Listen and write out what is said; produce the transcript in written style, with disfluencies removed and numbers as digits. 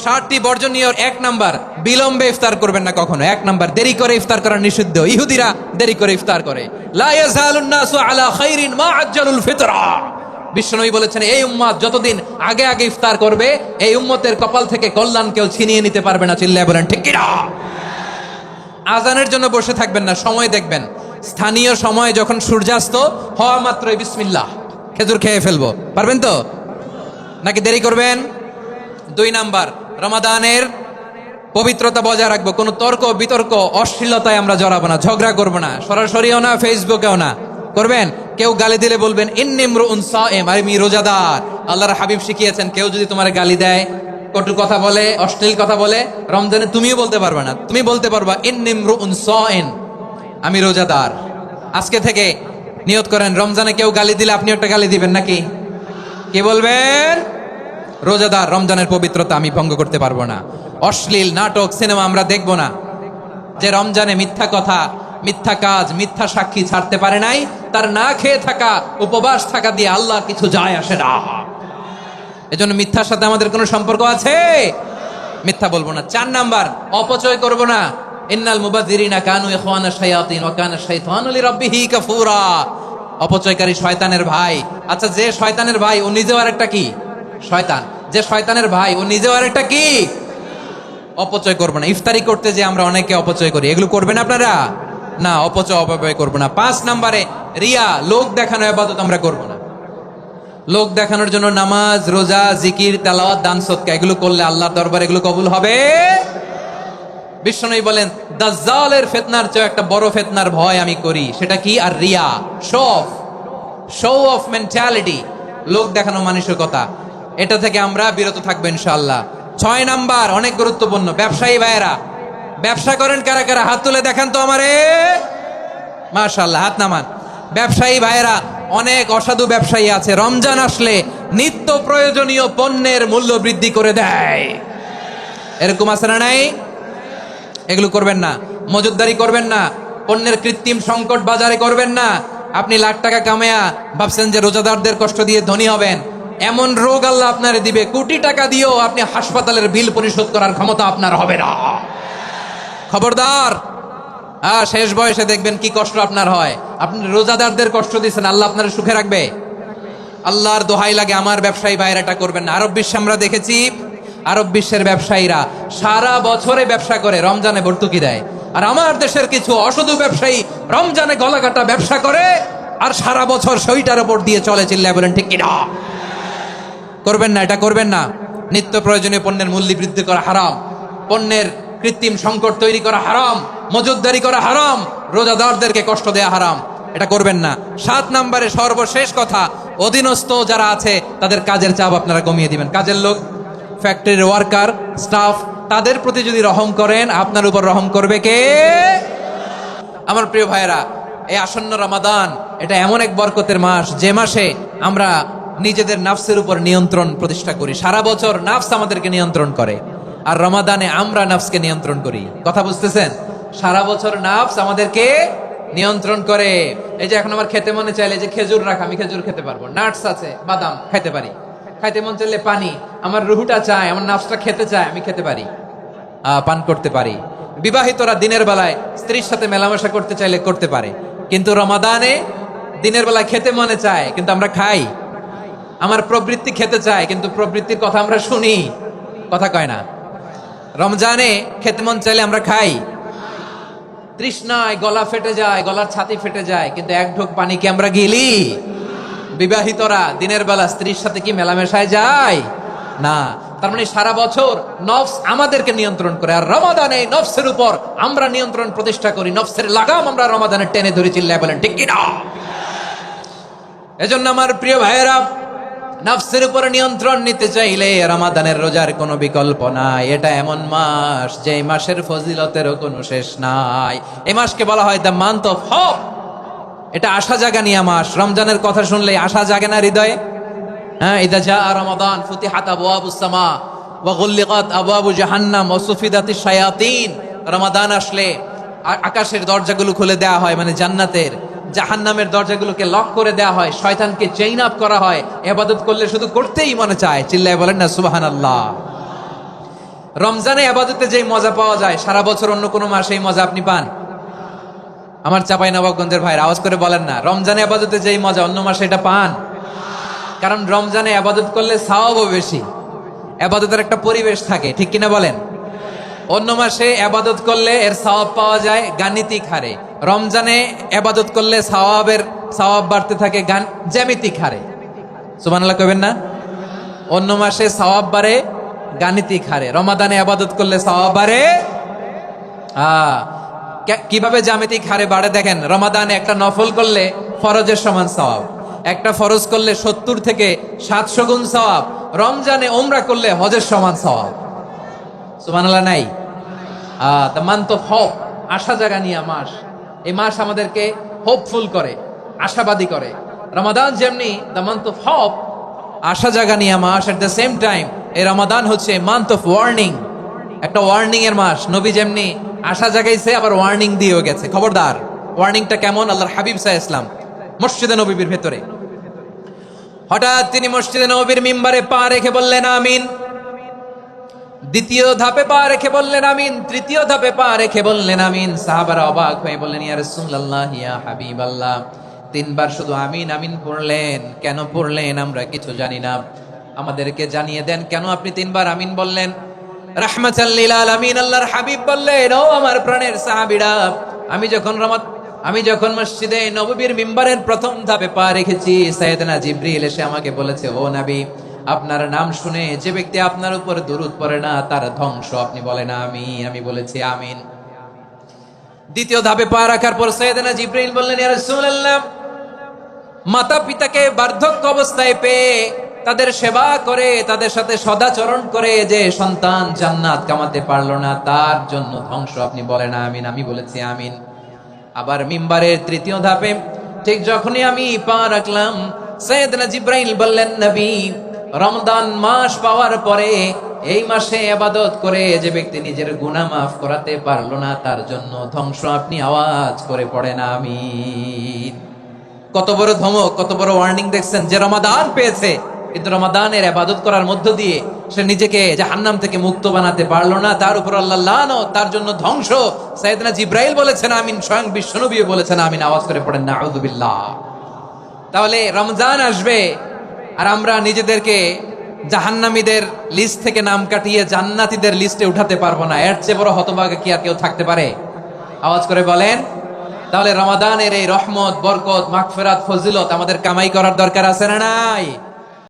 7টি বর্জনীয় 1 নাম্বার, বিলম্বে ইফতার করবেন না কখনো। 1 নাম্বার, দেরি করে ইফতার করা নিষিদ্ধ। ইহুদিরা দেরি করে ইফতার করে। লা ইয়াজালুন নাসু আলা খাইরিন মা আজ্জালুল ফিতরা। বিশ্বনবী বলেছেন, এই উম্মত যতদিন আগে আগে ইফতার করবে, এই উম্মতের কপাল থেকে কল্যাণ কেউ ছিনিয়ে নিতে পারবে না। চিল্লায় বলেন ঠিক কি না? আজানের জন্য বসে থাকবেন না, সময় দেখবেন। স্থানীয় সময় যখন সূর্যাস্ত হওয়া মাত্রই বিসমিল্লাহ, খেজুর খেয়ে ফেলবো। পারবেন তো নাকি দেরি করবেন? 2 নাম্বার, রমাদানের পবিত্রতা বজায় রাখবো। কোনো তর্ক বিতর্ক অশ্লীলতায় আমরা জড়াবো না, ঝগড়া করবো না, সরাসরিও না, ফেসবুকেও না। করবেন কেউ গালি দিলে বলবেন ইন্নী ইমরুউন সায়েম, আমি রোজাদার। আল্লাহর হাবিব শিখিয়েছেন, কেউ যদি তোমার গালি দেয়, কটু কথা বলে, অশ্লীল কথা বলে, রমজানে তুমিও বলতে পারবে না। তুমি বলতে পারবা ইন্নী ইমরুউন সায়েম, আমি রোজাদার। আজকে থেকে নিয়ত করেন, রমজানে কেউ গালি দিলে আপনি একটা গালি দিবেন নাকি? কি বলবেন? রোজাদার, রমজানের পবিত্রতা আমি ভঙ্গ করতে পারবো না। অশ্লীল নাটক সিনেমা আমরা দেখবো না। যে রমজানে মিথ্যা কথা, মিথ্যা কাজ, মিথ্যা সাক্ষী ছাড়তে পারে নাই, তার না খেয়ে থাকা, উপবাস থাকা দিয়ে আল্লাহ কিছু যায় আসে না। এজন্য মিথ্যার সাথে আমাদের কোনো সম্পর্ক আছে? মিথ্যা বলবো না। 4 নাম্বার, অপচয় করবো না। ইন্নাল মুবাযযিরিনা কানু ইখওয়ানাশ শায়াতিন ওয়া কানা শাইতানু লিরাব্বিহি কাফুরা। অপচয়কারী শয়তানের ভাই। আচ্ছা, যে শয়তানের ভাই ও নিজেও আরেকটা কি? শয়তান। যে শয়তানের ভাই ও নিজেও আরেকটা কি? অপচয় করবো না। ইফতারি করতে যে আমরা অনেকে অপচয় করি, এগুলো করবেন আপনারা না। অপচয় করবো না। 5 নাম্বারে, রিয়া, লোক দেখানো ইবাদত আমরা করবো না। লোক দেখানোর জন্য নামাজ, রোজা, জিকির, তেলাওয়াত, দান, সদকা এগুলো করলে আল্লাহর দরবারে এগুলো কবুল হবে? বিশ্বনবী বলেন, দাজ্জালের ফিতনার চেয়ে একটা বড় ফিতনার ভয় আমি করি। সেটা কি? আর রিয়া, শো অফ মেন্টালিটি, লোক দেখানো মানসিকতা। এটা থেকে আমরা বিরত থাকবো ইনশাআল্লাহ। 6 নাম্বার, অনেক গুরুত্বপূর্ণ, ব্যবসায়ী ভাইয়েরা, ব্যবসা করেন কারা কারা? হাত তুলে দেখান তো আমারে। মাশাআল্লাহ, হাত নামান। ব্যবসায়ী ভাইয়েরা, অনেক অসাধু ব্যবসায়ী আছে, রমজান আসলে নিত্য প্রয়োজনীয় পণ্যের মূল্য বৃদ্ধি করে দেয়। এরকম আছে না নাই? এগুলো করবেন না। মজুদদারি করবেন না। পণ্যের কৃত্রিম সংকট বাজারে করবেন না। আপনি লাখ টাকা কামায়া ভাবছেন যে রোজাদারদের কষ্ট দিয়ে ধনী হবেন। এমন রোগ আল্লাহ আপনার দিবে, কোটি টাকা দিয়েও আপনি হাসপাতালের বিল পরিশোধ করার ক্ষমতা আপনার হবে না। খবরদার। শেষ বয়সে দেখবেন কি কষ্ট আপনার হয়। আপনি রোজাদারদের কষ্ট দিচ্ছেন, আল্লাহ আপনার সুখে রাখবে? আল্লাহর দোহাই লাগে, আমার ব্যবসায়ী ভাইয়েরা এটা করবেন না। আরব বিশ্বে আমরা দেখেছি, আরব বিশ্বের ব্যবসায়ীরা সারা বছরে ব্যবসা করে, রমজানে ভর্তুকি দেয়। আর আমার দেশের কিছু অসাধু ব্যবসায়ী রমজানে গলাকাটা ব্যবসা করে আর সারা বছর সইটার উপর দিয়ে চলে। চিল্লায় বলেন ঠিক কিনা? করবেন না, এটা করবেন না। নিত্য প্রয়োজনীয় পণ্যের মূল্য বৃদ্ধি করা হারাম, পণ্যের কৃত্রিম সংকট তৈরি করা হারাম, মজুদদারি করা হারাম, রোজাদারদেরকে কষ্ট দেয়া হারাম। এটা করবেন না। 7 নাম্বারে সর্বশেষ কথা, অধীনস্থ যারা আছে তাদের কাজের চাপ আপনারা কমিয়ে দিবেন। কাজের লোক, ফ্যাক্টরির ওয়ার্কার, স্টাফ, তাদের প্রতি যদি রহম করেন, আপনার উপর রহম করবে কে? আমার প্রিয় ভাইয়েরা, এই আসন্ন রমাদান এটা এমন এক বরকতের মাস, যে মাসে আমরা নিজেদের নাফসের উপর নিয়ন্ত্রণ প্রতিষ্ঠা করি। সারা বছর নাফস আমাদেরকে নিয়ন্ত্রণ করে, আর রমাদানে আমরা নাফসকে নিয়ন্ত্রণ করি। কথা বুঝতেছেন? সারা বছর নাফস আমাদেরকে নিয়ন্ত্রণ করে। এই যে এখন আমার খেতে মনে চাইলে যে খেজুর রাখ, আমি খেজুর খেতে পারবো। নাটস আছে, বাদাম খেতে পারি। খাইতে মন চাইলে পানি, আমার রুহুটা চায়, আমার নাফসটা খেতে চায়, আমি খেতে পারি, পান করতে পারি। বিবাহিতরা দিনের বেলায় স্ত্রীর সাথে মেলামেশা করতে চাইলে করতে পারে, কিন্তু রমাদানে দিনের বেলায় খেতে মনে চায় কিন্তু আমরা খাই। আমার প্রবৃত্তি খেতে চায় কিন্তু প্রবৃত্তির কথা আমরা শুনি, কথা কয় না। রমজানে খেতে মন চাইলে আমরা খাই, তৃষ্ণায় গলা ফেটে যায়, গলার ছাতি ফেটে যায়, কিন্তু এক ঢোক পানি কি আমরা গিলি? বিবাহিতরা দিনের বেলা স্ত্রীর সাথে কি মেলামেশায় যায় না। তার মানে সারা বছর নফস আমাদেরকে নিয়ন্ত্রণ করে, আর রমাদানে নফসের উপর আমরা নিয়ন্ত্রণ প্রতিষ্ঠা করি। নফসের লাগাম আমরা রমাদানে টেনে ধরে, চিল্লায় বলেন ঠিক কিনা? এজন্য আমার প্রিয় ভাইয়েরা, নফসের উপর নিয়ন্ত্রণ নিতে চাইলে রমাদানের রোজার কোনো বিকল্প নাই। এটা এমন মাস যে মাসের ফজিলতেরও কোনো শেষ নাই। এই মাসকে বলা হয় দ্য মান্থ অফ হোপ। এটা আশা জাগানিয়া মাস। রমজানের কথা শুনলে আশা জাগে না হৃদয়ে? হ্যাঁ, ইদা জা রমাদান ফুতিহাত আবওয়াবুস সামা ওয়া গুল্লিকাত আবওয়াবু জাহান্নাম ওয়া সুফিদাতিশ শায়াতিন। রমাদান আসলে আকাশের দরজাগুলো খুলে দেওয়া হয়, মানে জান্নাতের। জাহান্নামের দরজাগুলোকে লক করে দেওয়া হয়, শয়তানকে চেইন আপ করা হয়। ইবাদত করলে শুধু করতেই মনে চায়। চিল্লায় বলেন না সুবহানাল্লাহ। রমজানে আবাদতে যেই মজা পাওয়া যায় সারা বছর অন্য কোনো মাসে এই মজা আপনি পান? আমার চাপাই নবাবগঞ্জের ভাইরা আওয়াজ করে বলেন না, রমজানে আবাদতে যেই মজা অন্য মাসে এটা পান? কারণ রমজানে আবাদত করলে সওয়াবও বেশি, আবাদতের একটা পরিবেশ থাকে, ঠিক কিনা বলেন? অন্য মাসে আবাদত করলে এর সওয়াব পাওয়া যায় গাণিতিক হারে, রমজানে আবাদত করলে সওয়াব বাড়তে থাকে জ্যামিতিক হারে। সুবহানাল্লাহ কইবেন না? অন্য মাসে সওয়াব বাড়ে গাণিতিক হারে, রমাদানে আবাদত করলে সওয়াব বাড়ে কিভাবে জ্যামিতিক হারে বাড়ে দেখেন। রমাদানে একটা নফল করলে ফরজের সমান সওয়াব, একটা ফরজ করলে 70 থেকে 700 গুণ সওয়াব, রমজানে উমরা করলে হজের সমান সওয়াব। সুবহানাল্লাহ নাই? দ্য মান্থ অফ হোপ, আশা জাগানিয়া মাস। এই মাস আমাদেরকে হোপফুল করে, আশাবাদী করে। রমাদান যেমনি দ্য মান্থ অফ হোপ, আশা জাগানিয়া মাস, এট দ্য সেম টাইম এই রমাদান হচ্ছে মান্থ অফ ওয়ার্নিং, একটা ওয়ার্নিং এর মাস। নবী যেমনি আশা জাগাইছে আবার ওয়ার্নিং দিয়েও গেছে, খবরদার। ওয়ার্নিংটা কেমন? আল্লাহর হাবিব সাল্লাল্লাহু আলাইহি ওয়াসাল্লাম মসজিদে নববীর ভেতরে হঠাৎ তিনি মসজিদে নববীর মিম্বারে পা রেখে বললেন আমিন। দ্বিতীয় ধাপে পা রেখে বললেন আমিন, তৃতীয় ধাপে পা রেখে বললেন আমিন। সাহাবারা অবাক হয়ে বললেন ইয়া রাসূলুল্লাহ, ইয়া হাবিবাল্লাহ, 3 বার শুধু আমিন আমিন পড়লেন, কেন পড়লেন আমরা কিছু জানি না, আমাদেরকে জানিয়ে দেন কেন আপনি 3 বার আমিন বললেন? রাহমাতাল লিল আলামিন আল্লাহর হাবিব বললেন, ও আমার প্রাণের সাহাবীরা, আমি যখন মসজিদে নববীর মিম্বারের প্রথম ধাপে পা রেখেছি, সাইয়েদনা জিবরিল এসে আমাকে বলেছে, ও নবী, আপনার নাম শুনে যে ব্যক্তি আপনার উপর দুরূদ পড়ে না তার ধ্বংস। আপনি বলেন আমিন। আমি বলেছি আমিন। দ্বিতীয় ধাপে পা রাখার পর সাইয়েদনা জিবরিল বললেন, ইয়া রাসূলুল্লাহ, মাতা পিতাকে বার্ধক্য অবস্থায় পেয়ে তাদের সেবা করে, তাদের সাথে সদাচরণ করে যে সন্তান জান্নাত কামাতে পারলো না, তার জন্য ধ্বংস। আপনি বলেন আমিন। আমি বলেছি আমিন। আবার মিম্বারের তৃতীয় ধাপে ঠিক যখনই আমি পা রাখলাম, সাইয়েদনা জিবরাইল বললেন, নবী, রমজান মাস পাওয়ার পরে এই মাসে ইবাদত করে যে ব্যক্তি নিজের গুনাহ মাফ করাতে পারলো না, তার জন্য ধ্বংস। আপনি আওয়াজ করে পড়েন আমিন। কত বড় ধমক, কত বড় ওয়ার্নিং দেখছেন। যে রমাদান পেয়েছে কিন্তু রমাদানের ইবাদত করার মধ্য দিয়ে সে নিজেকে জাহান্নাম থেকে মুক্ত বানাতে পারলো না, তার উপর আল্লাহ লানত, তার জন্য ধ্বংস। সাইয়েদনা জিবরাইল বলেছেন আমিন, স্বয়ং বিশ্বনবীও বলেছেন আমিন। আওয়াজ করে পড়েন নাউযুবিল্লাহ। তাহলে রমজান আসবে আর আমরা নিজেদেরকে জাহান্নামীদের লিস্ট থেকে নাম কাটিয়ে জান্নাতীদের লিস্টে উঠাতে পারবো না। এর চেয়ে বড় হতভাগা কি আর কেউ থাকতে পারে? আওয়াজ করে বলেন। তাহলে রমাদানের এই রহমত, বরকত, মাগফিরাত, ফজিলত আমাদের কামাই করার দরকার আছে না নাই?